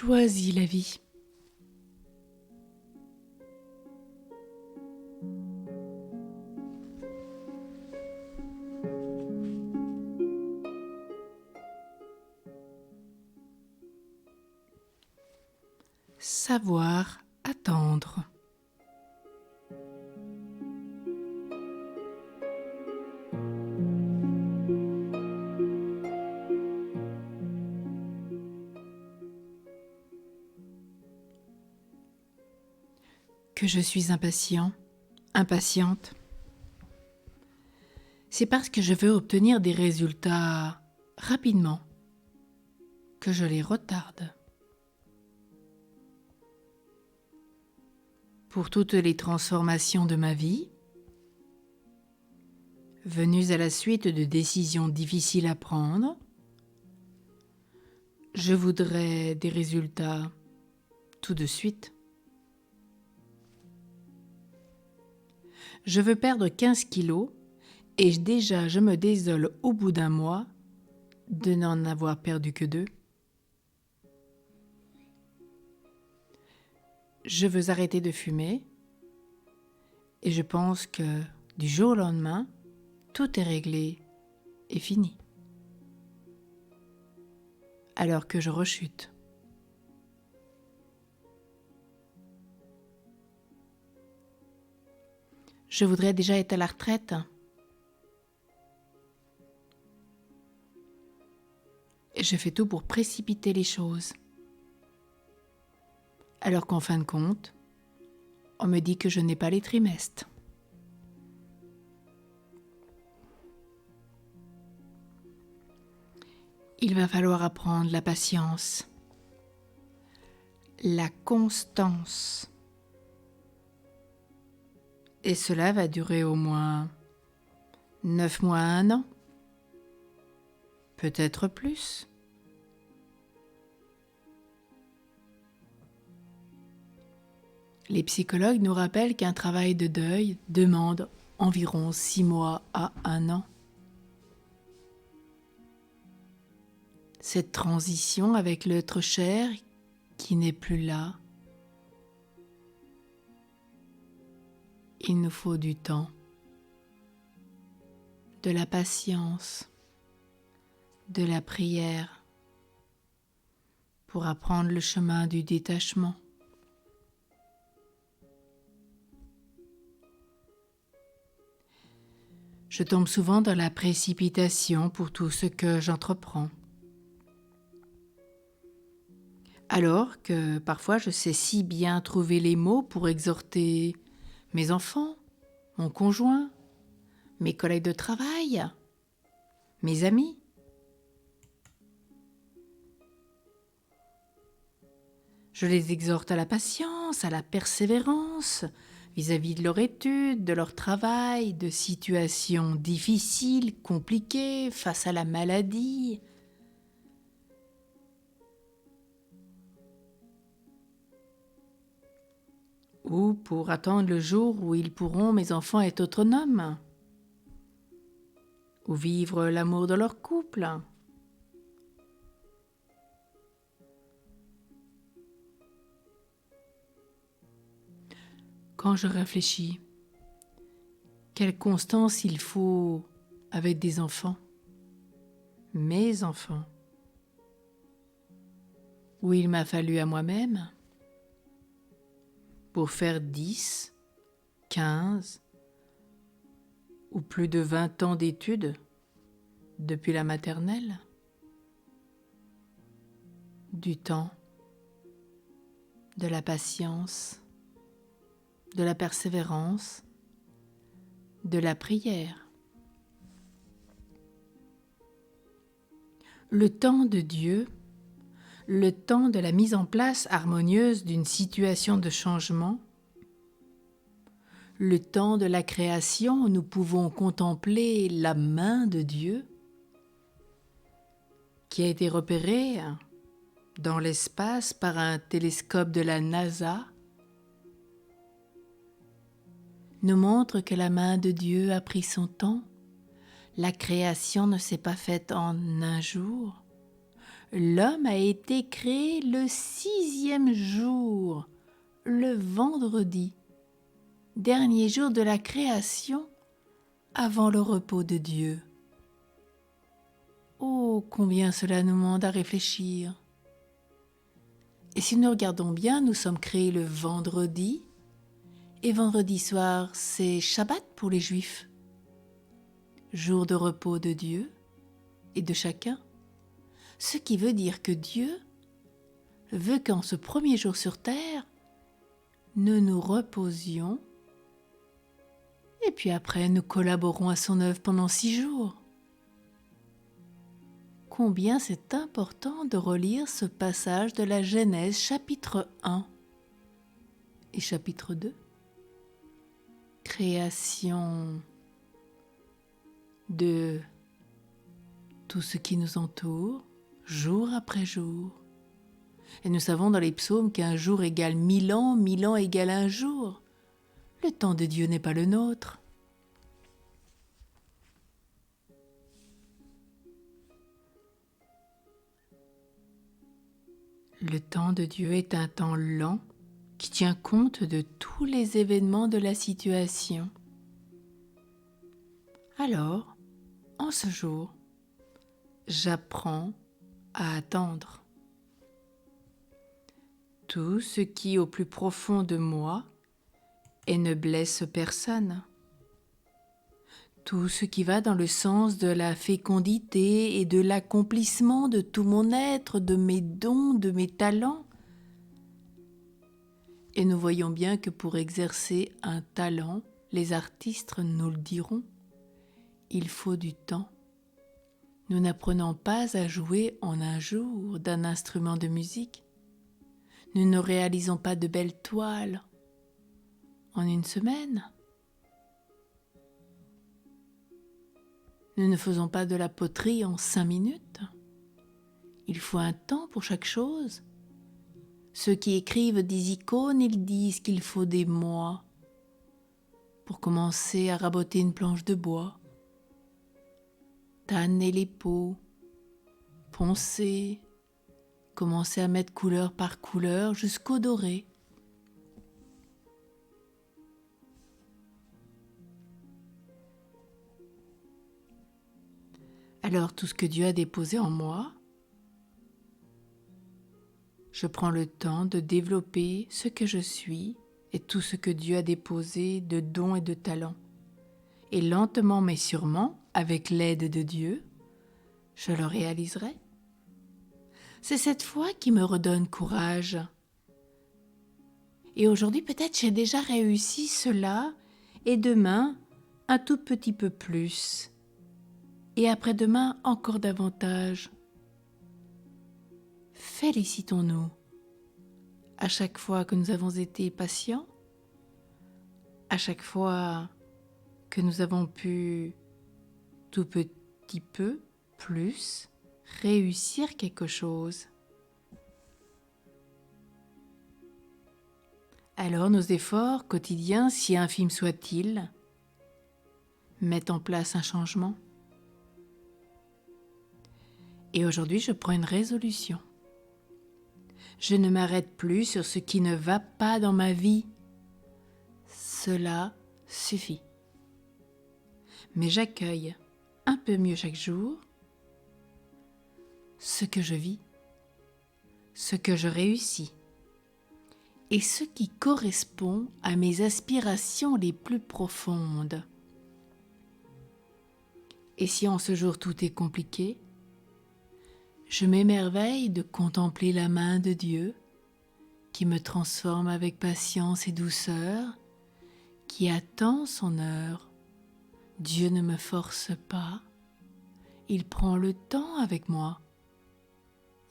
Choisis la vie. Savoir attendre. Que je suis impatient, impatiente, c'est parce que je veux obtenir des résultats rapidement que je les retarde. Pour toutes les transformations de ma vie, venues à la suite de décisions difficiles à prendre, je voudrais des résultats tout de suite. Je veux perdre 15 kilos et déjà je me désole au bout d'un mois de n'en avoir perdu que 2. Je veux arrêter de fumer et je pense que du jour au lendemain, tout est réglé et fini. Alors que je rechute. Je voudrais déjà être à la retraite. Et je fais tout pour précipiter les choses. Alors qu'en fin de compte, on me dit que je n'ai pas les trimestres. Il va falloir apprendre la patience, la constance. Et cela va durer au moins 9 mois à 1 an, peut-être plus. Les psychologues nous rappellent qu'un travail de deuil demande environ 6 mois à 1 an. Cette transition avec l'être cher qui n'est plus là, il nous faut du temps, de la patience, de la prière pour apprendre le chemin du détachement. Je tombe souvent dans la précipitation pour tout ce que j'entreprends. Alors que parfois je sais si bien trouver les mots pour exhorter mes enfants, mon conjoint, mes collègues de travail, mes amis. Je les exhorte à la patience, à la persévérance vis-à-vis de leur étude, de leur travail, de situations difficiles, compliquées, face à la maladie. Ou pour attendre le jour où ils pourront, mes enfants, être autonomes. Ou vivre l'amour de leur couple. Quand je réfléchis, quelle constance il faut avec des enfants, mes enfants, où il m'a fallu à moi-même pour faire 10, 15 ou plus de 20 ans d'études depuis la maternelle. Du temps, de la patience, de la persévérance, de la prière. Le temps de Dieu, le temps de la mise en place harmonieuse d'une situation de changement, le temps de la création où nous pouvons contempler la main de Dieu qui a été repérée dans l'espace par un télescope de la NASA, nous montre que la main de Dieu a pris son temps. La création ne s'est pas faite en un jour. l'homme a été créé le 6e jour, le vendredi, dernier jour de la création, avant le repos de Dieu. Oh, combien cela nous demande à réfléchir. Et si nous regardons bien, nous sommes créés le vendredi, et vendredi soir, c'est Shabbat pour les Juifs, jour de repos de Dieu et de chacun. Ce qui veut dire que Dieu veut qu'en ce premier jour sur terre, nous nous reposions et puis après nous collaborons à son œuvre pendant 6 jours. Combien c'est important de relire ce passage de la Genèse chapitre 1 et chapitre 2. Création de tout ce qui nous entoure, jour après jour. Et nous savons dans les psaumes qu'un jour égale 1000 ans, 1000 ans égale un jour. Le temps de Dieu n'est pas le nôtre. Le temps de Dieu est un temps lent qui tient compte de tous les événements de la situation. Alors, en ce jour, j'apprends à attendre. Tout ce qui, au plus profond de moi, et ne blesse personne. Tout ce qui va dans le sens de la fécondité et de l'accomplissement de tout mon être, de mes dons, de mes talents. Et nous voyons bien que pour exercer un talent, les artistes nous le diront, il faut du temps. Nous n'apprenons pas à jouer en un jour d'un instrument de musique. Nous ne réalisons pas de belles toiles en une semaine. Nous ne faisons pas de la poterie en 5 minutes. Il faut un temps pour chaque chose. Ceux qui écrivent des icônes, ils disent qu'il faut des mois pour commencer à raboter une planche de bois, tanner les peaux, poncer, commencer à mettre couleur par couleur jusqu'au doré. Alors tout ce que Dieu a déposé en moi, je prends le temps de développer ce que je suis et tout ce que Dieu a déposé de dons et de talents. Et lentement mais sûrement, avec l'aide de Dieu, je le réaliserai. C'est cette foi qui me redonne courage. Et aujourd'hui, peut-être j'ai déjà réussi cela, et demain, un tout petit peu plus. Et après-demain, encore davantage. Félicitons-nous à chaque fois que nous avons été patients, à chaque fois que nous avons pu tout petit peu plus réussir quelque chose. Alors nos efforts quotidiens, si infimes soient-ils, mettent en place un changement. Et aujourd'hui, je prends une résolution. Je ne m'arrête plus sur ce qui ne va pas dans ma vie. Cela suffit. Mais j'accueille un peu mieux chaque jour ce que je vis, ce que je réussis et ce qui correspond à mes aspirations les plus profondes. Et si en ce jour tout est compliqué, je m'émerveille de contempler la main de Dieu qui me transforme avec patience et douceur, qui attend son heure. Dieu ne me force pas, il prend le temps avec moi.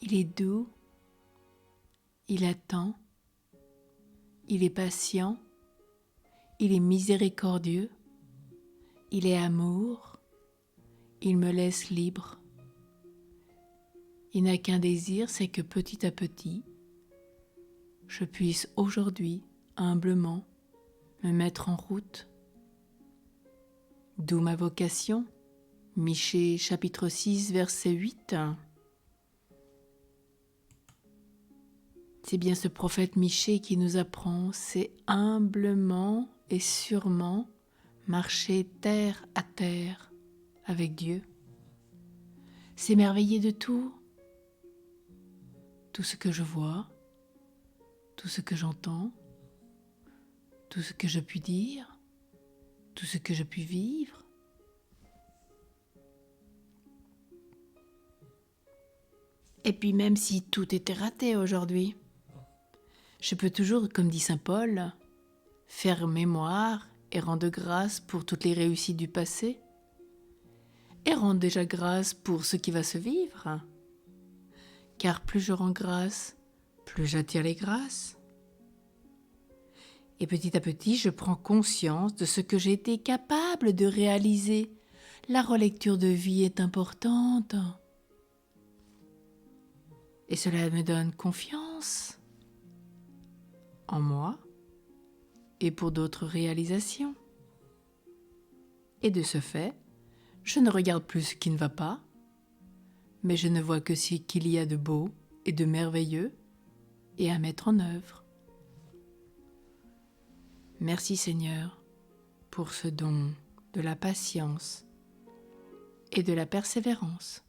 Il est doux, il attend, il est patient, il est miséricordieux, il est amour, il me laisse libre. Il n'a qu'un désir, c'est que petit à petit, je puisse aujourd'hui, humblement, me mettre en route. D'où ma vocation, Michée chapitre 6, verset 8. C'est bien ce prophète Michée qui nous apprend, c'est humblement et sûrement marcher terre à terre avec Dieu. S'émerveiller de tout ce que je vois, tout ce que j'entends, tout ce que je puis dire, tout ce que je puis vivre. Et puis même si tout était raté aujourd'hui, je peux toujours, comme dit saint Paul, faire mémoire et rendre grâce pour toutes les réussites du passé et rendre déjà grâce pour ce qui va se vivre. Car plus je rends grâce, plus j'attire les grâces. Et petit à petit, je prends conscience de ce que j'ai été capable de réaliser. La relecture de vie est importante. Et cela me donne confiance en moi et pour d'autres réalisations. Et de ce fait, je ne regarde plus ce qui ne va pas, mais je ne vois que ce qu'il y a de beau et de merveilleux et à mettre en œuvre. Merci Seigneur pour ce don de la patience et de la persévérance.